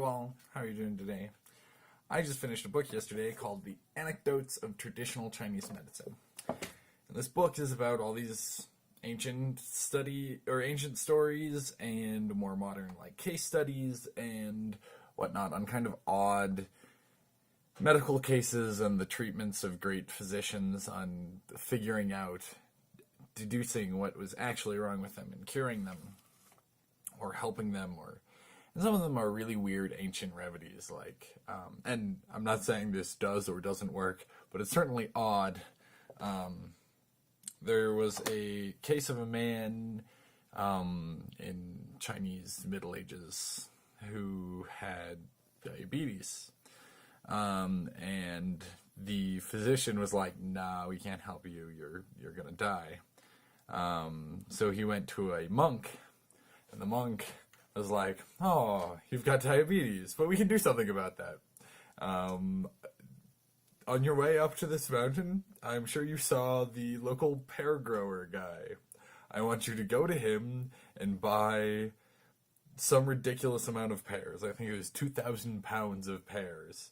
all, how are you doing today? I just finished a book yesterday called The Anecdotes of Traditional Chinese Medicine. And this book is about all these ancient stories and more modern case studies and whatnot on kind of odd medical cases and the treatments of great physicians on figuring out, deducing what was actually wrong with them and curing them or helping them, and some of them are really weird ancient remedies, and I'm not saying this does or doesn't work, but it's certainly odd. There was a case of a man in Chinese Middle Ages who had diabetes, and the physician was like, "Nah, we can't help you. You're gonna die." So he went to a monk, and the monk was like, "Oh, you've got diabetes, but we can do something about that. On your way up to this mountain, I'm sure you saw the local pear grower guy. I want you to go to him and buy some ridiculous amount of pears. I think it was 2,000 pounds of pears.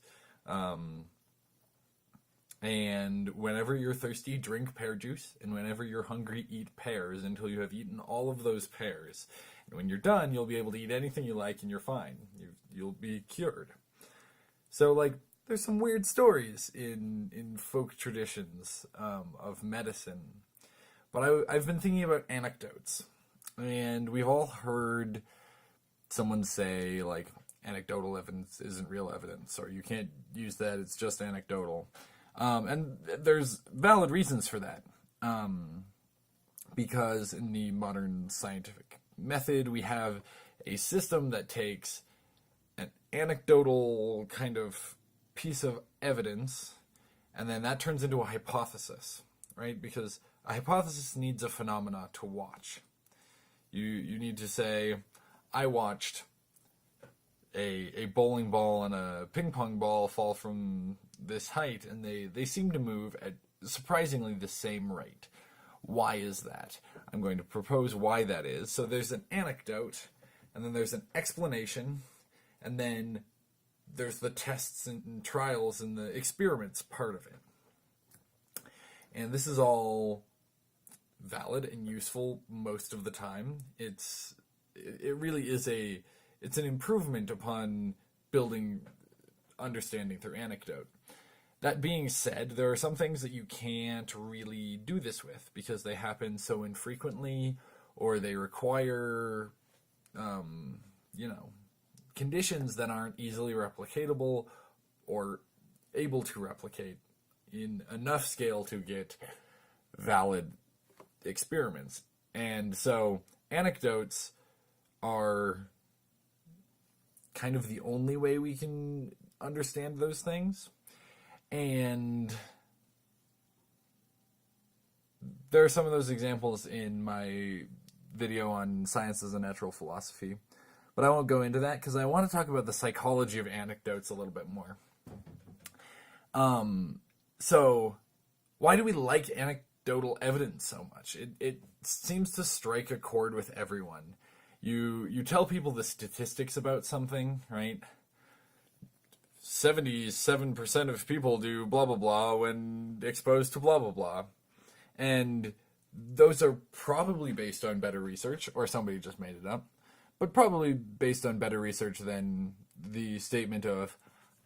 And whenever you're thirsty, drink pear juice, and whenever you're hungry, eat pears until you have eaten all of those pears. And when you're done, you'll be able to eat anything you like and you're fine. You'll be cured." So, there's some weird stories in folk traditions of medicine. But I've been thinking about anecdotes. And we've all heard someone say, anecdotal evidence isn't real evidence, or you can't use that, it's just anecdotal. And there's valid reasons for that. Because in the modern scientific method, we have a system that takes an anecdotal kind of piece of evidence, and then that turns into a hypothesis, right? Because a hypothesis needs a phenomena to watch. You need to say, I watched a bowling ball and a ping pong ball fall from this height, and they seem to move at surprisingly the same rate. Why is that? I'm going to propose why that is. So there's an anecdote, and then there's an explanation, and then there's the tests and trials and the experiments part of it. And this is all valid and useful most of the time. It really is it's an improvement upon building understanding through anecdote. That being said, there are some things that you can't really do this with because they happen so infrequently, or they require, conditions that aren't easily replicatable or able to replicate in enough scale to get valid experiments. And so anecdotes are kind of the only way we can understand those things. And there are some of those examples in my video on science as a natural philosophy. But I won't go into that because I want to talk about the psychology of anecdotes a little bit more. So why do we like anecdotal evidence so much? It seems to strike a chord with everyone. You tell people the statistics about something, right? 77% of people do blah, blah, blah when exposed to blah, blah, blah. And those are probably based on better research, or somebody just made it up, but probably based on better research than the statement of,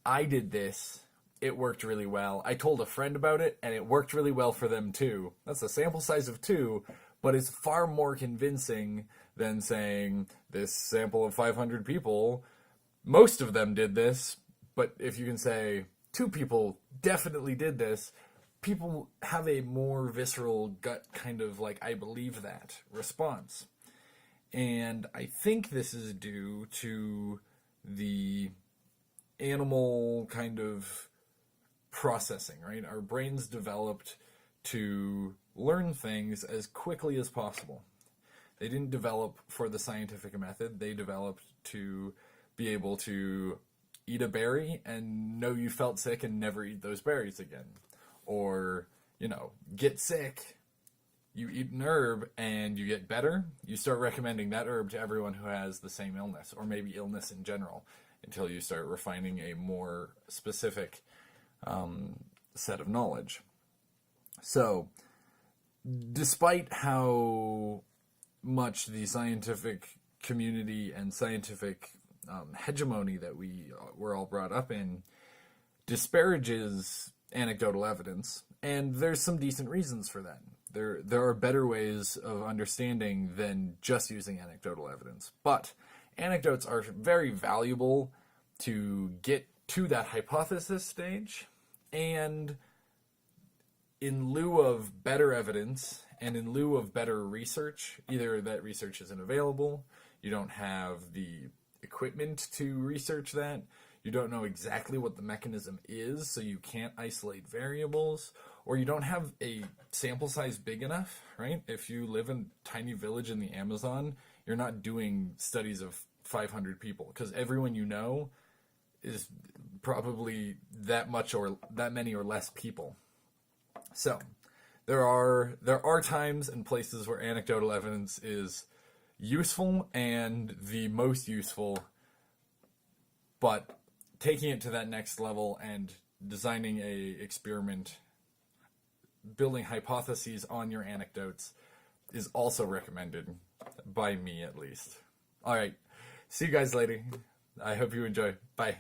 I did this, it worked really well, I told a friend about it, and it worked really well for them too. That's a sample size of 2, but it's far more convincing than saying, this sample of 500 people, most of them did this. But if you can say 2 people definitely did this, people have a more visceral gut kind of I believe that response. And I think this is due to the animal kind of processing, right? Our brains developed to learn things as quickly as possible. They didn't develop for the scientific method. They developed to be able to eat a berry and know you felt sick and never eat those berries again. Or, get sick, you eat an herb and you get better, you start recommending that herb to everyone who has the same illness, or maybe illness in general. until you start refining a more specific set of knowledge. So, despite how much the scientific community and scientific hegemony that we're all brought up in disparages anecdotal evidence, and there's some decent reasons for that. There are better ways of understanding than just using anecdotal evidence. But anecdotes are very valuable to get to that hypothesis stage, and in lieu of better evidence and in lieu of better research, either that research isn't available, you don't have the equipment to research that, you don't know exactly what the mechanism is, so you can't isolate variables, or you don't have a sample size big enough, right? If you live in a tiny village in the Amazon, you're not doing studies of 500 people, because everyone you know is probably that much or that many or less people. So there are times and places where anecdotal evidence is useful and the most useful, but taking it to that next level and designing a experiment, building hypotheses on your anecdotes is also recommended by me, at least. All right. See you guys later. I hope you enjoy. Bye.